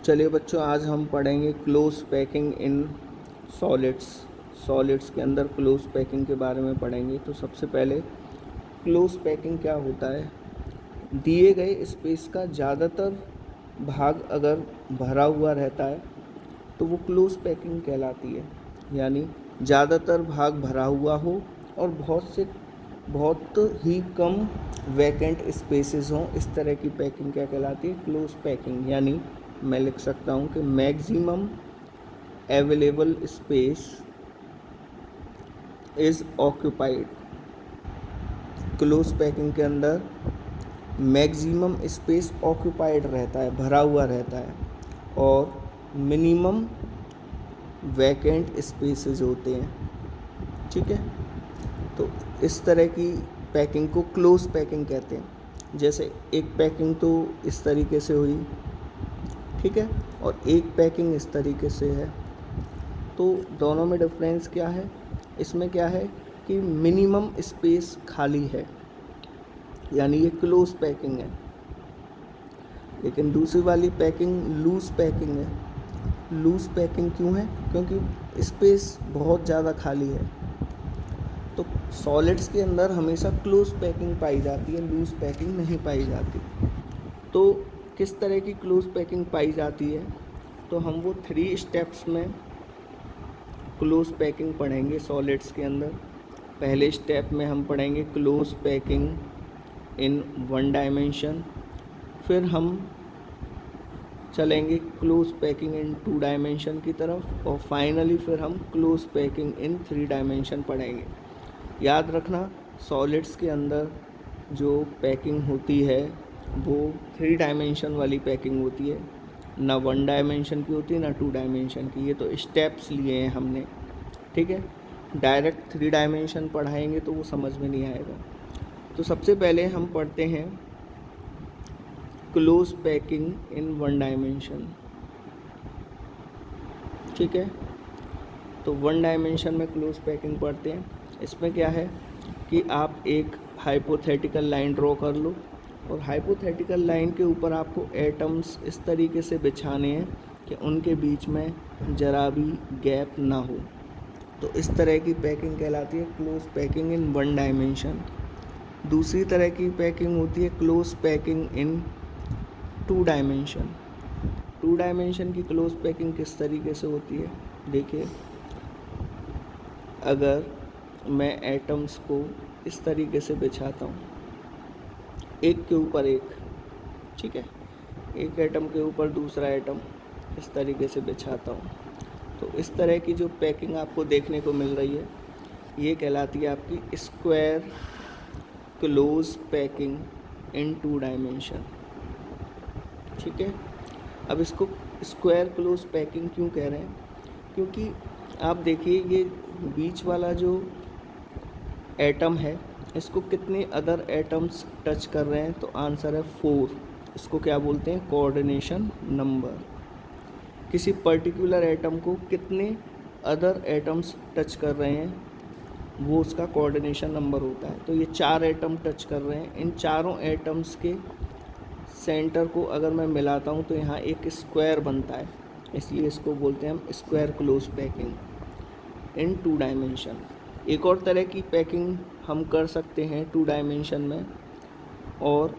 चलिए बच्चों, आज हम पढ़ेंगे close packing in solids. Solids के अंदर क्लोज पैकिंग के बारे में पढ़ेंगे। तो सबसे पहले क्लोज पैकिंग क्या होता है। दिए गए स्पेस का ज़्यादातर भाग अगर भरा हुआ रहता है तो वो क्लोज पैकिंग कहलाती है। यानी ज़्यादातर भाग भरा हुआ हो और बहुत ही कम वैकेंट स्पेसेस हों, इस तरह की पैकिंग क्या कहलाती है, क्लोज पैकिंग। यानी मैं लिख सकता हूँ कि maximum available space is occupied. Close packing के अंदर मैक्सिमम स्पेस ऑक्यूपाइड रहता है, भरा हुआ रहता है, और मिनिमम वैकेंट स्पेसेस होते हैं। ठीक है, तो इस तरह की पैकिंग को क्लोज पैकिंग कहते हैं। जैसे एक पैकिंग तो इस तरीके से हुई, ठीक है, और एक पैकिंग इस तरीके से है। तो दोनों में डिफरेंस क्या है, इसमें क्या है कि मिनिमम स्पेस खाली है, यानी ये क्लोज पैकिंग है। लेकिन दूसरी वाली पैकिंग लूज पैकिंग है। लूज पैकिंग क्यों है, क्योंकि स्पेस बहुत ज़्यादा खाली है। तो सॉलिड्स के अंदर हमेशा क्लोज पैकिंग पाई जाती है, लूज पैकिंग नहीं पाई जाती। तो किस तरह की क्लोज पैकिंग पाई जाती है, तो हम वो 3 स्टेप्स में क्लोज पैकिंग पढ़ेंगे सॉलिड्स के अंदर। पहले स्टेप में हम पढ़ेंगे क्लोज पैकिंग इन 1 डायमेंशन, फिर हम चलेंगे क्लोज पैकिंग इन 2 डायमेंशन की तरफ, और फाइनली फिर हम क्लोज पैकिंग इन 3 डायमेंशन पढ़ेंगे। याद रखना, सॉलिड्स के अंदर जो पैकिंग होती है वो 3 डायमेंशन वाली पैकिंग होती है, ना 1 डायमेंशन की होती है, ना 2 डायमेंशन की। ये तो स्टेप्स लिए हैं हमने, ठीक है। डायरेक्ट 3 डायमेंशन पढ़ाएंगे तो वो समझ में नहीं आएगा। तो सबसे पहले हम पढ़ते हैं क्लोज पैकिंग इन 1 डायमेंशन, ठीक है। तो 1 डायमेंशन में क्लोज पैकिंग पढ़ते हैं। इसमें क्या है कि आप एक हाइपोथेटिकल लाइन ड्रॉ कर लो, और हाइपोथेटिकल लाइन के ऊपर आपको एटम्स इस तरीके से बिछाने हैं कि उनके बीच में ज़रा भी गैप ना हो। तो इस तरह की पैकिंग कहलाती है क्लोज पैकिंग इन 1 डायमेंशन। दूसरी तरह की पैकिंग होती है close packing in 2 dimension. 2 dimension की क्लोज पैकिंग किस तरीके से होती है, देखिए, अगर मैं एटम्स को इस तरीके से बिछाता हूँ, एक के ऊपर एक, ठीक है, एक एटम के ऊपर दूसरा एटम इस तरीके से बिछाता हूँ, तो इस तरह की जो पैकिंग आपको देखने को मिल रही है ये कहलाती है आपकी square close packing in 2 dimension, ठीक है। अब इसको स्क्वायर क्लोज पैकिंग क्यों कह रहे हैं, क्योंकि आप देखिए ये बीच वाला जो एटम है इसको कितने अदर एटम्स टच कर रहे हैं, तो आंसर है 4। इसको क्या बोलते हैं, कोऑर्डिनेशन नंबर। किसी पर्टिकुलर एटम को कितने अदर एटम्स टच कर रहे हैं वो उसका कोऑर्डिनेशन नंबर होता है। तो ये 4 एटम टच कर रहे हैं, इन चारों एटम्स के सेंटर को अगर मैं मिलाता हूँ तो यहाँ एक स्क्वायर बनता है, इसलिए इसको बोलते हैं हम square close packing in 2 dimension. एक और तरह की पैकिंग हम कर सकते हैं 2 डायमेंशन में, और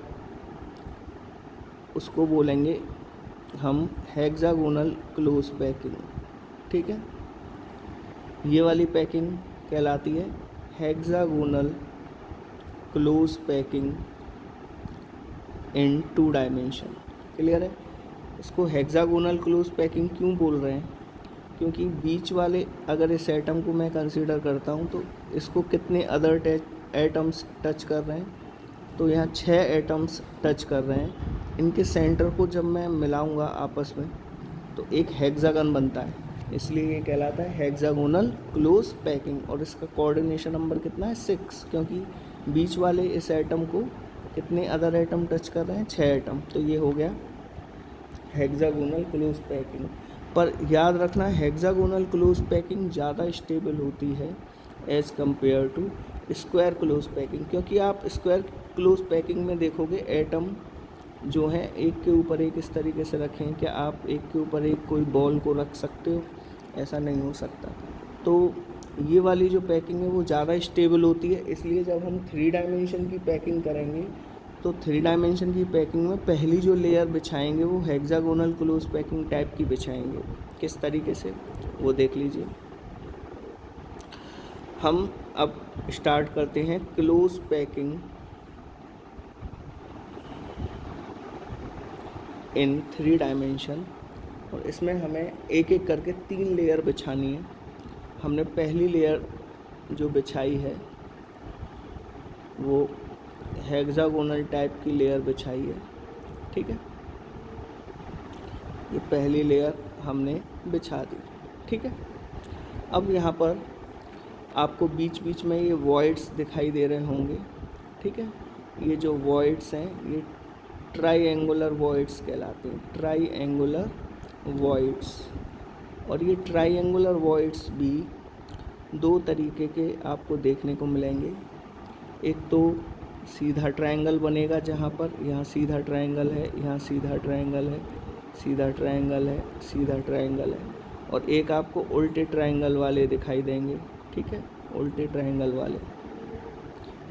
उसको बोलेंगे हम हेक्सागोनल क्लोज पैकिंग, ठीक है। ये वाली पैकिंग कहलाती है hexagonal close packing in 2 dimension. Clear है। इसको हेक्सागोनल क्लोज पैकिंग क्यों बोल रहे हैं, क्योंकि बीच वाले अगर इस एटम को मैं कंसीडर करता हूँ तो इसको कितने अदर एटम्स टच कर रहे हैं, तो यहाँ 6 एटम्स टच कर रहे हैं। इनके सेंटर को जब मैं मिलाऊंगा आपस में तो एक हेक्सागन बनता है, इसलिए ये कहलाता है हेक्सागोनल क्लोज पैकिंग। और इसका कोऑर्डिनेशन नंबर कितना है, 6, क्योंकि बीच वाले इस एटम को कितने अदर एटम टच कर रहे हैं, 6 एटम। तो ये हो गया हेक्सागोनल क्लोज पैकिंग। पर याद रखना, हेक्सागोनल क्लोज पैकिंग ज़्यादा स्टेबल होती है as compare to square close packing, क्योंकि आप स्क्वायर क्लोज पैकिंग में देखोगे एटम जो हैं एक के ऊपर एक इस तरीके से रखें। क्या आप एक के ऊपर एक कोई बॉल को रख सकते हो? ऐसा नहीं हो सकता। तो ये वाली जो पैकिंग है वो ज़्यादा स्टेबल होती है, इसलिए जब हम 3 डायमेंशन की पैकिंग करेंगे तो 3 डायमेंशन की पैकिंग में पहली जो लेयर बिछाएंगे वो हेक्सागोनल क्लोज पैकिंग टाइप की बिछाएंगे। किस तरीके से, वो देख लीजिए। हम अब स्टार्ट करते हैं क्लोज पैकिंग इन 3 डायमेंशन, और इसमें हमें एक एक करके 3 लेयर बिछानी है। हमने पहली लेयर जो बिछाई है वो हेक्सागोनल टाइप की लेयर बिछाई है, ठीक है। ये पहली लेयर हमने बिछा दी, ठीक है। अब यहाँ पर आपको बीच बीच में ये वॉइड्स दिखाई दे रहे होंगे, ठीक है। ये जो वॉइड्स हैं ये ट्राईएंगुलर वॉइड्स कहलाते हैं, ट्राईएंगुलर वॉइड्स। और ये ट्राईएंगुलर वॉइड्स भी 2 तरीके के आपको देखने को मिलेंगे। एक तो सीधा ट्रायंगल बनेगा, जहाँ पर यहाँ सीधा ट्रायंगल है, यहाँ सीधा ट्रायंगल है, सीधा ट्रायंगल है, सीधा ट्रायंगल है, और एक आपको उल्टे ट्रायंगल वाले दिखाई देंगे, ठीक है, उल्टे ट्रायंगल वाले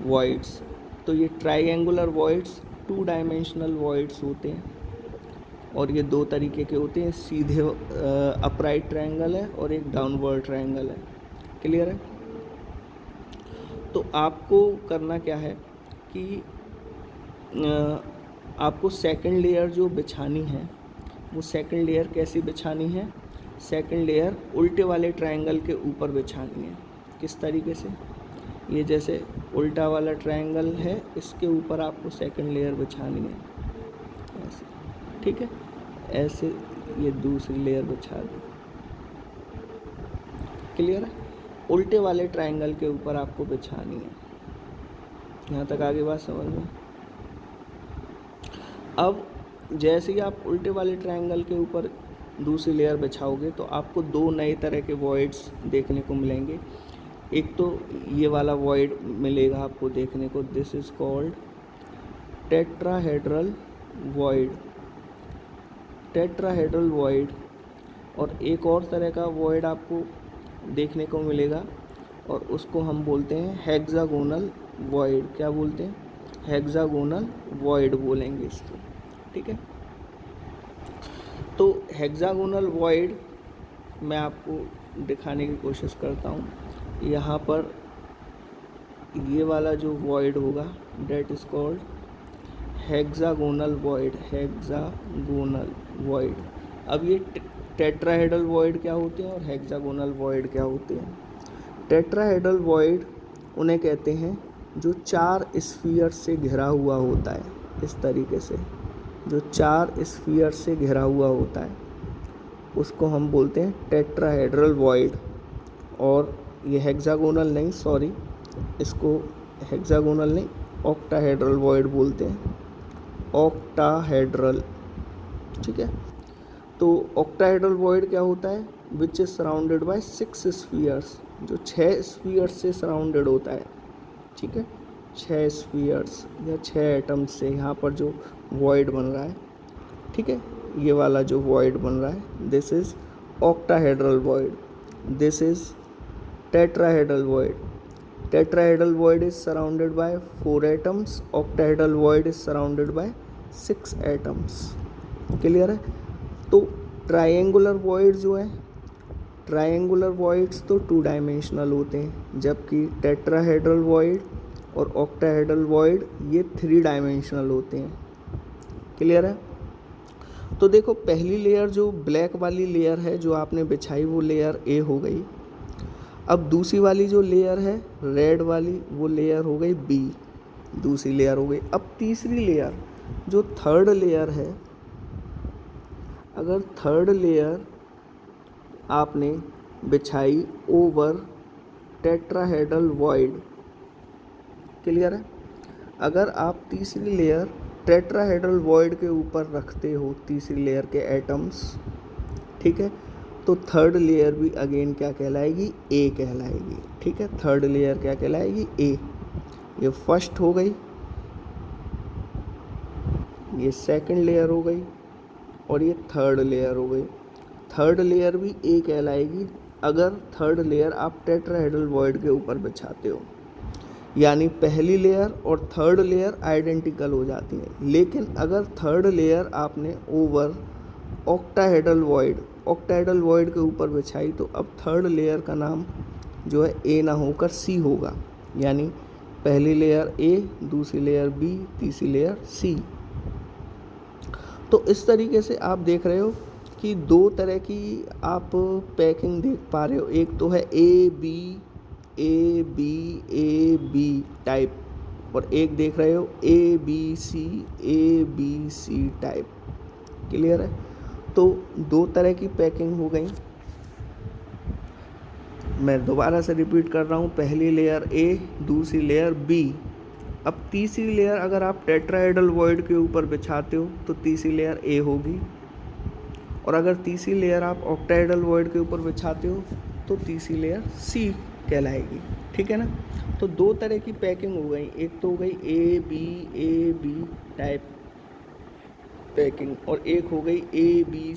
वॉइड्स। तो ये ट्रायंगुलर वॉइड्स 2 डायमेंशनल वॉइड्स होते हैं, और ये 2 तरीके के होते हैं, सीधे अपराइट ट्रायंगल है और एक डाउनवर्ड ट्रायंगल है। क्लियर है? तो आपको करना क्या है कि आपको सेकंड लेयर जो बिछानी है वो सेकंड लेयर कैसी बिछानी है? सेकंड लेयर उल्टे वाले ट्रायंगल के ऊपर बिछानी है। किस तरीके से? ये जैसे उल्टा वाला ट्रायंगल है, इसके ऊपर आपको सेकंड लेयर बिछानी है, ऐसे, ठीक है। ऐसे ये दूसरी लेयर बिछा दी। क्लियर है? उल्टे वाले ट्रायंगल के ऊपर आपको बिछानी है। यहाँ तक आगे बात समझ में? अब जैसे ही आप उल्टे वाले ट्रायंगल के ऊपर दूसरी लेयर बिछाओगे तो आपको 2 नए तरह के वॉइड्स देखने को मिलेंगे। एक तो ये वाला वॉइड मिलेगा आपको देखने को, this is called tetrahedral void, tetrahedral void. और एक और तरह का वॉइड आपको देखने को मिलेगा और उसको हम बोलते हैं हेक्सागोनल वॉइड। क्या बोलते हैं? हेक्सागोनल वॉइड बोलेंगे इसको, ठीक है। तो हेक्सागोनल वॉइड मैं आपको दिखाने की कोशिश करता हूँ। यहाँ पर ये वाला जो वॉइड होगा that is called hexagonal void, hexagonal void. अब ये टेट्राहेड्रल वॉइड क्या होते हैं और हेक्सागोनल वॉइड क्या होते हैं? टेट्राहेड्रल वॉइड उन्हें कहते हैं जो 4 स्फीयर से घिरा हुआ होता है, इस तरीके से, जो 4 स्फीयर से घिरा हुआ होता है उसको हम बोलते हैं टेट्राहेड्रल वॉइड। और ये हेक्सागोनल नहीं, सॉरी, इसको हेक्सागोनल नहीं, ऑक्टाहेड्रल वॉइड बोलते हैं, ऑक्टाहेड्रल, ठीक है। तो ऑक्टाहेड्रल वॉइड क्या होता है? Which is surrounded by 6 spheres, जो 6 स्फीयर्स से सराउंडेड होता है, ठीक है। 6 स्फीयर्स या 6 एटम्स से यहाँ पर जो वॉइड बन रहा है, ठीक है, ये वाला जो वॉइड बन रहा है, this is octahedral void, this is tetrahedral void. Tetrahedral void is surrounded by 4 atoms, octahedral void is surrounded by 6 atoms. Clear है? तो ट्रायंगुलर वॉइड जो है, ट्रायंगुलर वॉइड्स तो 2 डायमेंशनल होते हैं, जबकि टेट्राहेड्रल वॉइड और ऑक्टाहेड्रल वॉइड ये 3 डायमेंशनल होते हैं। क्लियर है? तो देखो, पहली लेयर जो ब्लैक वाली लेयर है जो आपने बिछाई वो लेयर ए हो गई। अब दूसरी वाली जो लेयर है रेड वाली, वो लेयर हो गई बी, दूसरी लेयर हो गई। अब तीसरी लेयर जो थर्ड लेयर है, अगर थर्ड लेयर आपने बिछाई ओवर टेट्राहेड्रल वॉइड, क्लियर है, अगर आप तीसरी लेयर टेट्राहेड्रल वॉइड के ऊपर रखते हो तीसरी लेयर के एटम्स, ठीक है, तो थर्ड लेयर भी अगेन क्या कहलाएगी? ए कहलाएगी, ठीक है। थर्ड लेयर क्या कहलाएगी? ए। ये फर्स्ट हो गई, ये सेकंड लेयर हो गई और ये थर्ड लेयर हो गई। थर्ड लेयर भी ए कहलाएगी अगर थर्ड लेयर आप टेट्राहेड्रल वॉइड के ऊपर बिछाते हो, यानी पहली लेयर और थर्ड लेयर आइडेंटिकल हो जाती हैं। लेकिन अगर थर्ड लेयर आपने ओवर ऑक्टाहेड्रल वॉइड के ऊपर बिछाई तो अब थर्ड लेयर का नाम जो है ए ना होकर सी होगा, यानी पहली लेयर ए, दूसरी लेयर बी, तीसरी लेयर सी। तो इस तरीके से आप देख रहे हो कि दो तरह की आप पैकिंग देख पा रहे हो। एक तो है ए बी टाइप, और एक देख रहे हो A B C type. Clear है? तो दो तरह की पैकिंग हो गई। मैं दोबारा से रिपीट कर रहा हूँ, पहली लेयर ए, दूसरी लेयर बी। अब तीसरी लेयर अगर आप टेट्राहेड्रल वॉइड के ऊपर बिछाते हो तो तीसरी लेयर ए होगी, और अगर तीसरी लेयर आप ऑक्टाहेड्रल वॉइड के ऊपर बिछाते हो तो तीसरी लेयर सी कहलाएगी। ठीक है ना? तो दो तरह की पैकिंग हो गई, एक तो हो गई ए बी टाइप पैकिंग, और एक हो गई A B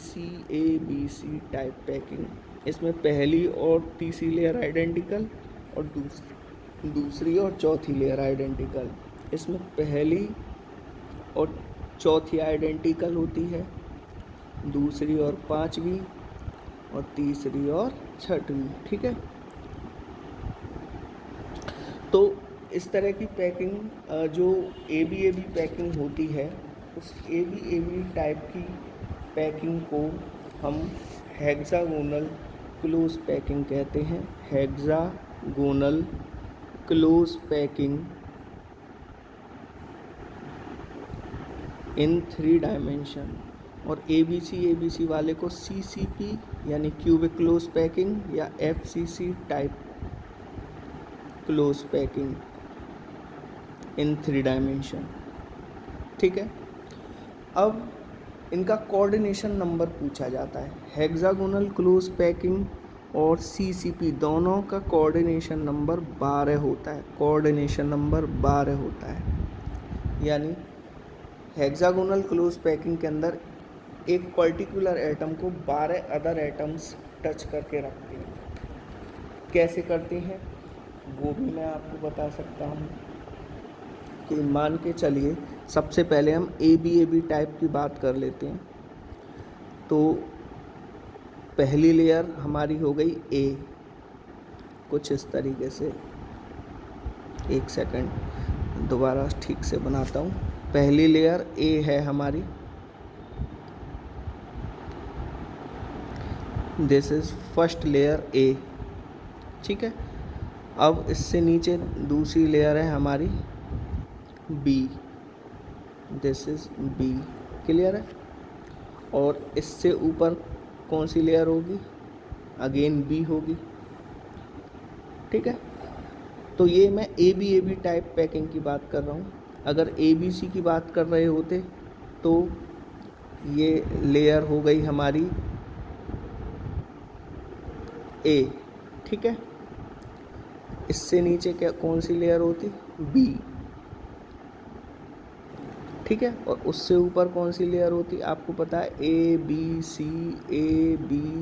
C type packing. इसमें पहली और तीसरी लेयर आइडेंटिकल और दूसरी और चौथी लेयर आइडेंटिकल। इसमें पहली और चौथी आइडेंटिकल होती है, दूसरी और पांचवी, और तीसरी और छठवीं। ठीक है? तो इस तरह की पैकिंग जो ए बी पैकिंग होती है, उस ए बी टाइप की पैकिंग को हम हेक्सागोनल क्लोज पैकिंग कहते हैं। Hexagonal close packing in 3 dimension. और ए बी सी वाले को CCP यानी क्यूबिक क्लोज पैकिंग या FCC type close packing in 3 dimension. ठीक है? अब इनका कोऑर्डिनेशन नंबर पूछा जाता है। हेक्सागोनल क्लोज पैकिंग और CCP दोनों का कोऑर्डिनेशन नंबर 12 होता है। कोऑर्डिनेशन नंबर 12 होता है, यानी हेक्सागोनल क्लोज पैकिंग के अंदर एक पर्टिकुलर एटम को 12 अदर एटम्स टच करके रखते हैं। कैसे करते हैं वो भी मैं आपको बता सकता हूँ कि मान के चलिए सबसे पहले हम ए बी टाइप की बात कर लेते हैं। तो पहली लेयर हमारी हो गई ए, कुछ इस तरीके से। एक सेकंड दोबारा ठीक से बनाता हूँ। पहली लेयर ए है हमारी, this is first layer A. ठीक है? अब इससे नीचे दूसरी लेयर है हमारी B, this is B. Clear है? और इससे ऊपर कौन सी लेयर होगी? अगेन बी होगी। ठीक है? तो ये मैं ए बी टाइप पैकिंग की बात कर रहा हूँ। अगर ए बी सी की बात कर रहे होते तो ये लेयर हो गई हमारी ए। ठीक है? इससे नीचे क्या कौन सी लेयर होती? बी। ठीक है? और उससे ऊपर कौन सी लेयर होती? आपको पता है ए बी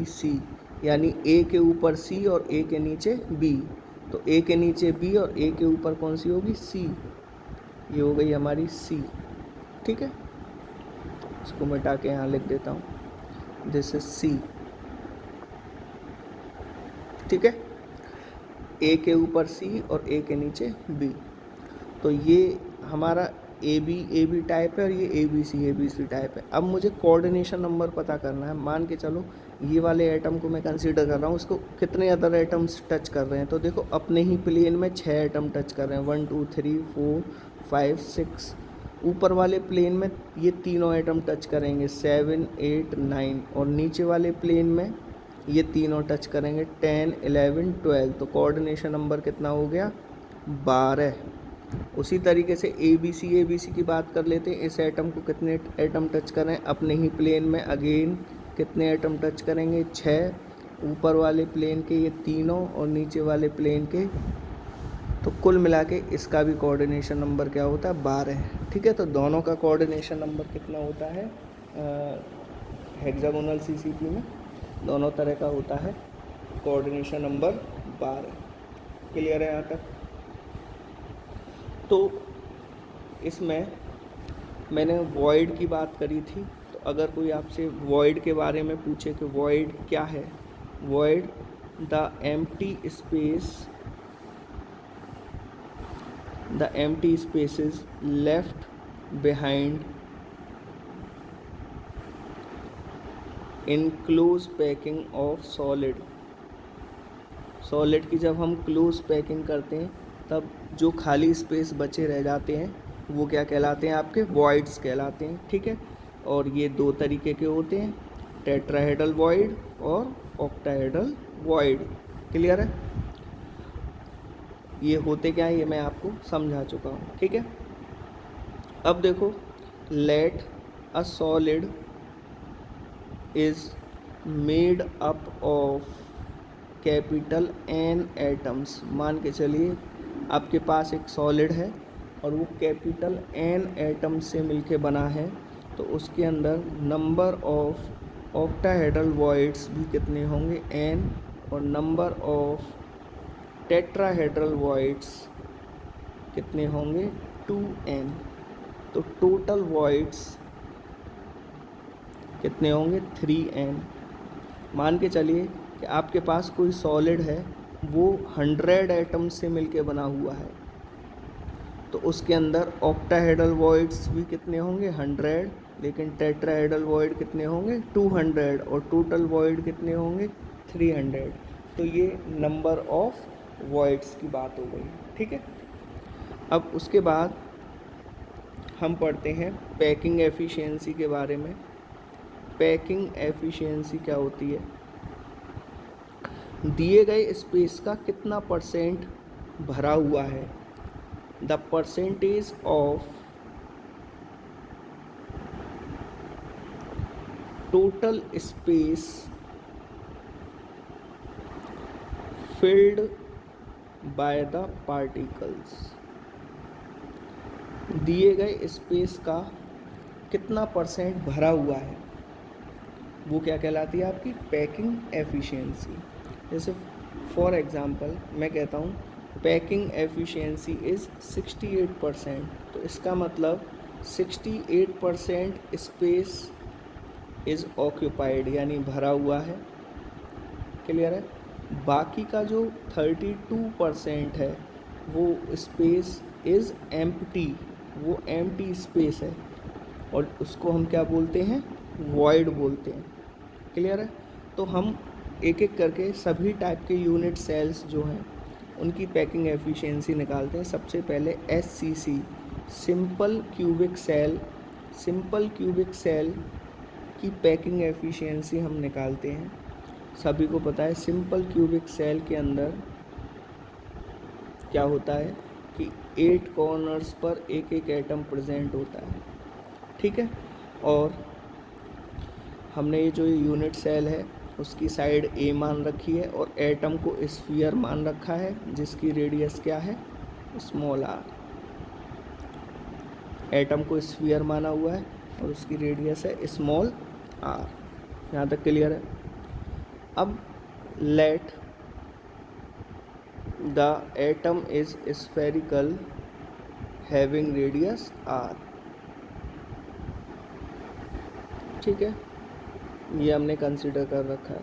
सी, यानी ए के ऊपर सी और ए के नीचे बी। तो ए के नीचे बी और ए के ऊपर कौन सी होगी? सी। ये हो गई हमारी सी। ठीक है? इसको मिटा के यहाँ लिख देता हूँ, दिस इज सी। ठीक है? ए के ऊपर सी और ए के नीचे बी। तो ये हमारा ए बी टाइप है और ये ए बी सी टाइप है। अब मुझे कोऑर्डिनेशन नंबर पता करना है। मान के चलो ये वाले एटम को मैं कंसीडर कर रहा हूँ, इसको कितने अदर एटम्स टच कर रहे हैं। तो देखो अपने ही प्लेन में 6 एटम टच कर रहे हैं, 1 2 3 4 5 6। ऊपर वाले प्लेन में ये तीनों एटम टच करेंगे, 7 8 9। और नीचे वाले प्लेन में ये तीनों टच करेंगे, 10 11 12। तो कोऑर्डिनेशन नंबर कितना हो गया? 12। उसी तरीके से ए बी सी की बात कर लेते हैं। इस एटम को कितने एटम टच करें? अपने ही प्लेन में अगेन कितने एटम टच करेंगे? 6। ऊपर वाले प्लेन के ये तीनों और नीचे वाले प्लेन के तो कुल मिला के इसका भी कोऑर्डिनेशन नंबर क्या होता है, 12 है। ठीक है, तो दोनों का कोऑर्डिनेशन नंबर कितना होता है हेक्सागोनल सीसीपी में, दोनों तरह का होता है कोऑर्डिनेशन नंबर 12। क्लियर है यहाँ तक? तो इसमें मैंने वॉइड की बात करी थी, तो अगर कोई आपसे वॉइड के बारे में पूछे कि वॉइड क्या है, void the empty spaces left behind in close packing of solid की जब हम क्लोज पैकिंग करते हैं तब जो खाली स्पेस बचे रह जाते हैं वो क्या कहलाते हैं, आपके वॉइड्स कहलाते हैं। ठीक है, और ये दो तरीके के होते हैं, टेट्राहेड्रल वॉइड और ऑक्टाहेड्रल वॉइड। क्लियर है? ये होते क्या है ये मैं आपको समझा चुका हूँ। ठीक है, अब देखो, let a solid is made up of capital N atoms. मान के चलिए आपके पास एक सॉलिड है और वो कैपिटल N एटम्स से मिलके बना है, तो उसके अंदर नंबर ऑफ ऑक्टाहेड्रल वॉइड्स भी कितने होंगे, N, और नंबर ऑफ टेट्राहेड्रल वॉइड्स कितने होंगे, 2N। तो टोटल वॉइड्स कितने होंगे, 3N। मान के चलिए कि आपके पास कोई सॉलिड है, वो 100 एटम से मिलके बना हुआ है, तो उसके अंदर ऑक्टाहेड्रल वॉइड्स भी कितने होंगे, 100, लेकिन टेट्राहेड्रल वॉइड कितने होंगे, 200, और टोटल वॉइड कितने होंगे, 300। तो ये नंबर ऑफ वॉइड्स की बात हो गई। ठीक है, अब उसके बाद हम पढ़ते हैं पैकिंग एफिशिएंसी के बारे में। पैकिंग एफिशिएंसी क्या होती है, दिए गए स्पेस का कितना परसेंट भरा हुआ है, the percentage of total space filled by the particles. दिए गए स्पेस का कितना परसेंट भरा हुआ है, वो क्या कहलाती है, आपकी पैकिंग एफिशिएंसी। जैसे फॉर एग्ज़ाम्पल मैं कहता हूँ पैकिंग एफिशिएंसी इज़ 68%, तो इसका मतलब 68% स्पेस इज़ ऑक्यूपाइड, यानी भरा हुआ है। क्लियर है? बाकी का जो 32% है वो स्पेस इज़ एम्प्टी, वो एम्प्टी स्पेस है, और उसको हम क्या बोलते हैं, वॉइड बोलते हैं। क्लियर है? तो हम एक एक करके सभी टाइप के यूनिट सेल्स जो हैं उनकी पैकिंग एफिशिएंसी निकालते हैं। सबसे पहले SCC, सिंपल क्यूबिक सेल की पैकिंग एफिशिएंसी हम निकालते हैं। सभी को पता है सिंपल क्यूबिक सेल के अंदर क्या होता है कि 8 कॉर्नर्स पर एक एक एटम प्रेजेंट होता है। ठीक है, और हमने ये जो यूनिट सेल है उसकी साइड A मान रखी है और एटम को स्फीयर मान रखा है जिसकी रेडियस क्या है, स्मॉल r। एटम को स्फीयर माना हुआ है और उसकी रेडियस है स्मॉल r। यहाँ तक क्लियर है? अब let the atom is spherical having radius r। ठीक है, ये हमने कंसिडर कर रखा है।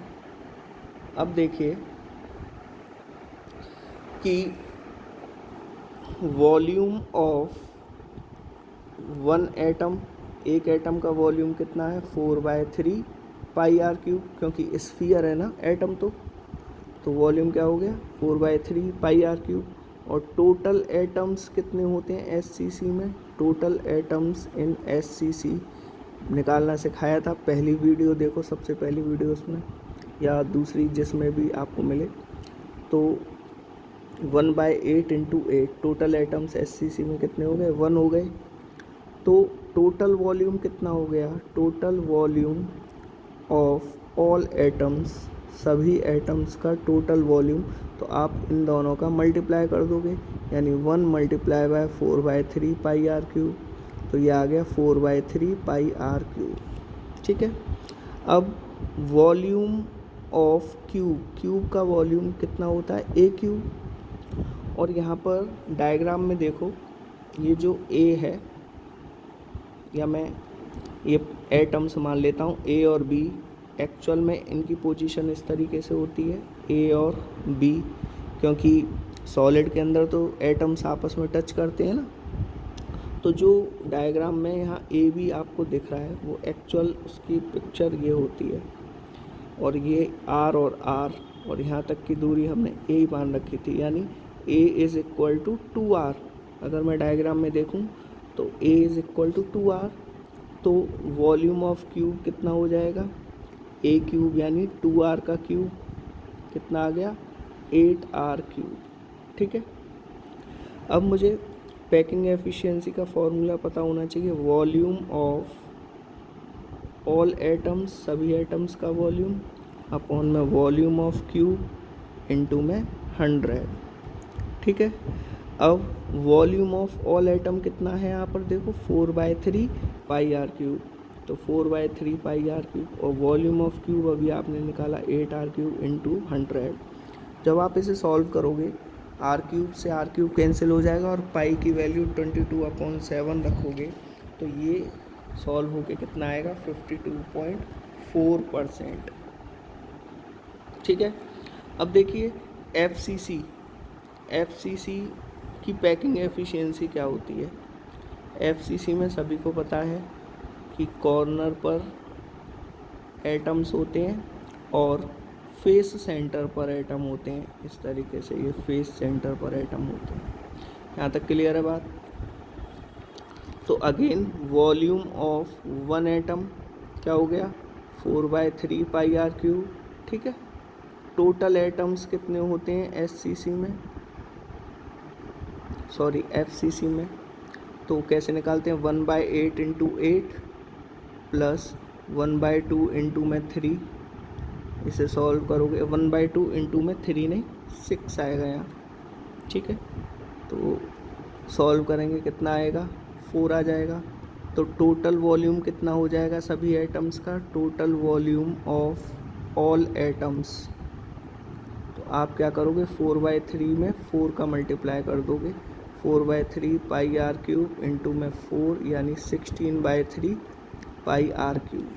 अब देखिए कि वॉल्यूम ऑफ वन एटम, एक एटम का वॉल्यूम कितना है, 4/3 πr³, क्योंकि स्फीयर है ना एटम, तो वॉल्यूम क्या हो गया, 4/3 πr³। और टोटल एटम्स कितने होते हैं SCC में, टोटल एटम्स इन SCC निकालना सिखाया था, पहली वीडियो देखो, सबसे पहली वीडियो उसमें, या दूसरी जिसमें भी आपको मिले। तो 1/8 × 8 टोटल एटम्स SCC में कितने हो गए, 1 हो गए। तो टोटल वॉल्यूम कितना हो गया, total volume of all atoms सभी एटम्स का टोटल वॉल्यूम, तो आप इन दोनों का मल्टीप्लाई कर दोगे, यानी 1 multiply by 4/3 pi are cube, तो ये आ गया 4/3 पाई आर क्यूब। ठीक है। अब वॉल्यूम ऑफ क्यूब, क्यूब का वॉल्यूम कितना होता है, ए क्यूब। और यहाँ पर डायग्राम में देखो, ये जो ए है, या मैं ये एटम्स मान लेता हूँ ए और बी, एक्चुअल में इनकी पोजीशन इस तरीके से होती है, ए और बी, क्योंकि सॉलिड के अंदर तो एटम्स आपस में टच करते हैं ना। तो जो डायग्राम में यहाँ ए बी आपको दिख रहा है, वो एक्चुअल उसकी पिक्चर ये होती है, और ये आर और यहाँ तक की दूरी हमने ए ही मान रखी थी, यानी A is equal to 2r। अगर मैं डायग्राम में देखूँ तो A is equal to 2r, तो वॉल्यूम ऑफ क्यूब कितना हो जाएगा, ए क्यूब यानी 2r का क्यूब कितना आ गया, 8r क्यूब। ठीक है। अब मुझे पैकिंग एफिशिएंसी का फॉर्मूला पता होना चाहिए, वॉल्यूम ऑफ ऑल एटम्स, सभी एटम्स का वॉल्यूम, अपॉन में वॉल्यूम ऑफ क्यूब इनटू में 100। ठीक है। अब वॉल्यूम ऑफ ऑल एटम कितना है, यहाँ पर देखो 4/3 पाई आर क्यूब, तो 4/3 पाई आर क्यूब, और वॉल्यूम ऑफ क्यूब अभी आपने निकाला 8r क्यूब इंटू 100। जब आप इसे सॉल्व करोगे, आर क्यूब से आर क्यूब कैंसिल हो जाएगा, और पाई की वैल्यू 22/7 रखोगे, तो ये सॉल्व होके कितना आएगा, 52.4%। ठीक है। अब देखिए एफसीसी की पैकिंग एफिशिएंसी क्या होती है। एफसीसी में सभी को पता है कि कॉर्नर पर एटम्स होते हैं और फेस सेंटर पर एटम होते हैं, इस तरीके से ये फेस सेंटर पर एटम होते हैं। यहाँ तक क्लियर है बात। तो again volume of one atom क्या हो गया, 4/3 पाई आर क्यूब। ठीक है। टोटल एटम्स कितने होते हैं एफसीसी में, तो कैसे निकालते हैं, 1/8 इंटू 8 प्लस 1/2 इंटू में 3, इसे सॉल्व करोगे 1/2 इंटू में 3 नहीं 6 आएगा यहाँ। ठीक है। तो सॉल्व करेंगे कितना आएगा, 4 आ जाएगा। तो टोटल वॉल्यूम कितना हो जाएगा सभी एटम्स का, total volume of all atoms, तो आप क्या करोगे, 4/3 में 4 का मल्टीप्लाई कर दोगे, 4/3 पाई आर क्यूब इंटू में 4, यानी 16/3 पाई आर क्यूब।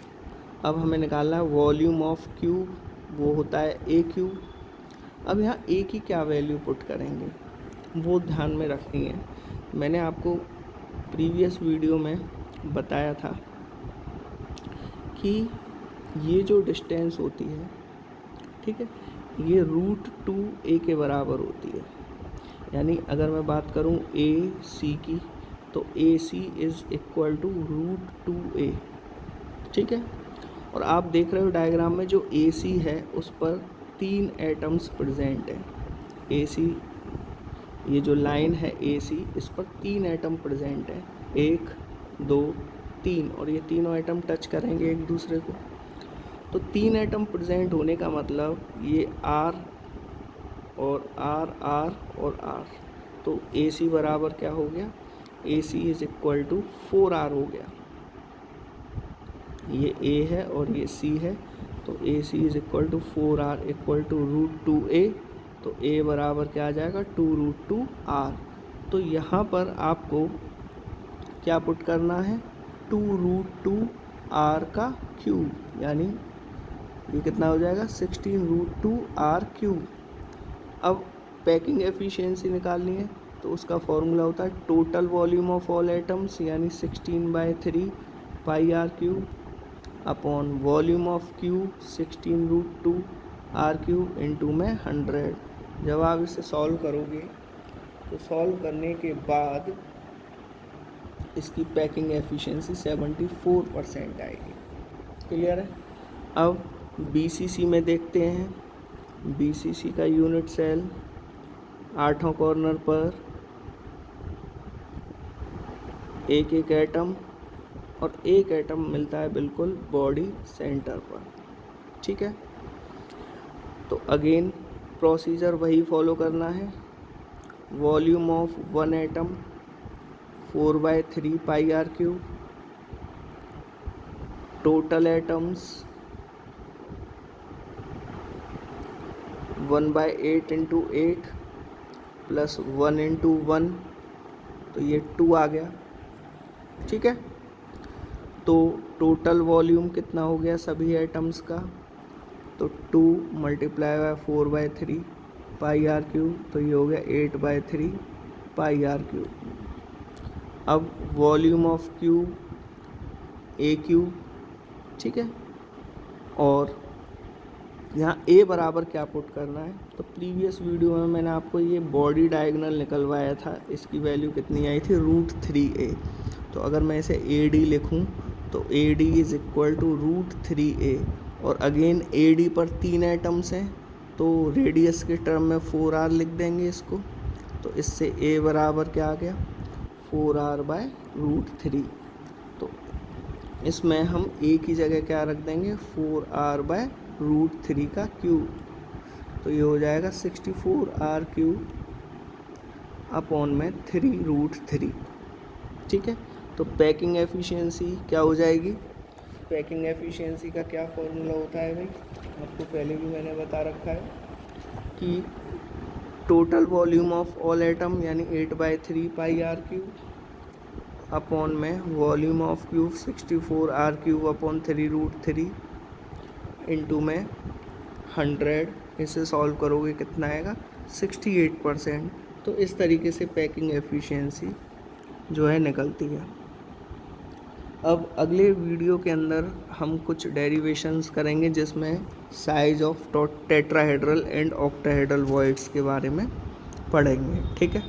अब हमें निकालना है वॉल्यूम ऑफ क्यूब, वो होता है ए क्यूब। अब यहाँ ए की क्या वैल्यू पुट करेंगे, वो ध्यान में रखनी है। मैंने आपको प्रीवियस वीडियो में बताया था कि ये जो डिस्टेंस होती है, ठीक है, ये √2a के बराबर होती है। यानी अगर मैं बात करूँ ए सी की, तो a C is equal to √2a। ठीक है। और आप देख रहे हो डायग्राम में जो ए सी है उस पर 3 एटम्स प्रेजेंट हैं। ए सी, ये जो लाइन है ए सी, इस पर 3 एटम प्रेजेंट हैं, 1 2 3, और ये तीनों एटम टच करेंगे एक दूसरे को। तो 3 एटम प्रेजेंट होने का मतलब ये R और R और R, तो ए सी बराबर क्या हो गया, ए c is equal to 4R हो गया। ये A है और ये C है, तो a c is equal to 4R equal to √2a, तो A बराबर क्या आ जाएगा, 2√2R। तो यहाँ पर आपको क्या पुट करना है, 2√2R का क्यूब, यानी ये कितना हो जाएगा, 16√2R क्यूब। अब पैकिंग एफिशिएंसी निकालनी है, तो उसका फॉर्मूला होता है total volume of all atoms, यानी 16/3 pi are cube, upon volume of cube 16√2R cube into में 100। जब आप इसे सॉल्व करोगे, तो सॉल्व करने के बाद इसकी पैकिंग एफिशिएंसी 74% आएगी। क्लियर है। अब बीसीसी में देखते हैं। बीसीसी का यूनिट सेल 8 कॉर्नर पर एक एक एटम, और एक एटम मिलता है बिल्कुल बॉडी सेंटर पर। ठीक है। तो अगेन प्रोसीजर वही फॉलो करना है। Volume of one atom 4/3 pi are cube, total atoms 1/8 into 8 plus 1 into 1, तो ये 2 आ गया। ठीक है, तो टोटल वॉल्यूम कितना हो गया सभी एटम्स का, तो 2 multiply by 4/3 pi are cube, तो ये हो गया 8/3 पाई आर क्यूब। अब volume of cube a cube, ठीक है, और यहाँ ए बराबर क्या पुट करना है, तो प्रीवियस वीडियो में मैंने आपको ये बॉडी डायगोनल निकलवाया था, इसकी वैल्यू कितनी आई थी √3a। तो अगर मैं इसे ए डी लिखूँ तो A D is equal to √3a, और अगेन ए डी पर 3 एटम्स हैं तो रेडियस के टर्म में 4r लिख देंगे इसको, तो इससे a बराबर क्या आ गया 4r/√3। तो इसमें हम a की जगह क्या रख देंगे 4r/√3 का क्यूब, तो ये हो जाएगा 64r³ अपॉन में 3√3। ठीक है, तो पैकिंग एफिशिएंसी क्या हो जाएगी, पैकिंग एफिशिएंसी का क्या फॉर्मूला होता है भाई, आपको पहले भी मैंने बता रखा है कि total volume of all atom यानी 8/3 पाई आर क्यूब अपॉन में volume of cube 64r³ upon 3√3 into में 100, इसे सॉल्व करोगे कितना आएगा 68%। तो इस तरीके से पैकिंग एफिशिएंसी जो है निकलती है। अब अगले वीडियो के अंदर हम कुछ डेरिवेशंस करेंगे जिसमें size of tetrahedral and octahedral voids के बारे में पढ़ेंगे। ठीक है।